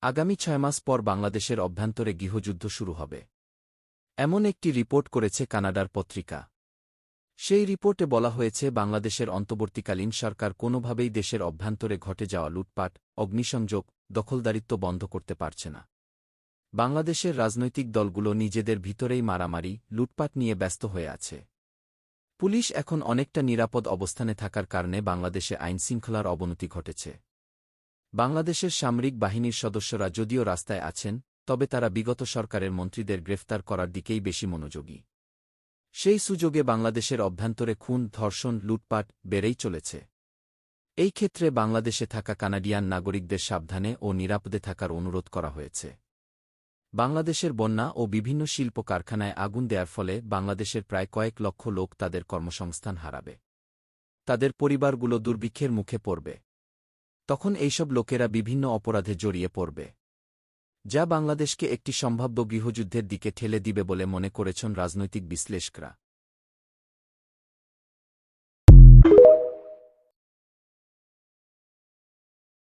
আগামী ৬ মাস পর বাংলাদেশের অভ্যন্তরে গৃহযুদ্ধ শুরু হবে এমন একটি রিপোর্ট করেছে কানাডার পত্রিকা। সেই রিপোর্টে বলা হয়েছে বাংলাদেশের অন্তর্বর্তীকালীন সরকার কোনোভাবেই দেশের অভ্যন্তরে ঘটে যাওয়া লুটপাট, অগ্নিসংযোগ, দখলদারিত্ব বন্ধ করতে পারছে না। বাংলাদেশের রাজনৈতিক দলগুলো নিজেদের ভিতরেই মারামারি, লুটপাট নিয়ে ব্যস্ত হয়ে আছে। পুলিশ এখন অনেকটা নিরাপদ অবস্থানে থাকার কারণে বাংলাদেশে আইনশৃঙ্খলার অবনতি ঘটেছে। বাংলাদেশের সামরিক বাহিনীর সদস্যরা যদিও রাস্তায় আছেন, তবে তারা বিগত সরকারের মন্ত্রীদের গ্রেফতার করার দিকেই বেশি মনোযোগী। সেই সুযোগে বাংলাদেশের অভ্যন্তরে খুন, ধর্ষণ, লুটপাট বেড়েই চলেছে। এই ক্ষেত্রে বাংলাদেশে থাকা কানাডিয়ান নাগরিকদের সাবধানে ও নিরাপদে থাকার অনুরোধ করা হয়েছে। বাংলাদেশের বন্যা ও বিভিন্ন শিল্প কারখানায় আগুন দেওয়ার ফলে বাংলাদেশের প্রায় কয়েক লক্ষ লোক তাদের কর্মসংস্থান হারাবে। তাদের পরিবারগুলো দুর্ভিক্ষের মুখে পড়বে। তখন এইসব লোকেরা বিভিন্ন অপরাধে জড়িয়ে পড়বে, যা বাংলাদেশকে একটি সম্ভাব্য গৃহযুদ্ধের দিকে ঠেলে দিবে বলে মনে করেছেন রাজনৈতিক বিশ্লেষকরা।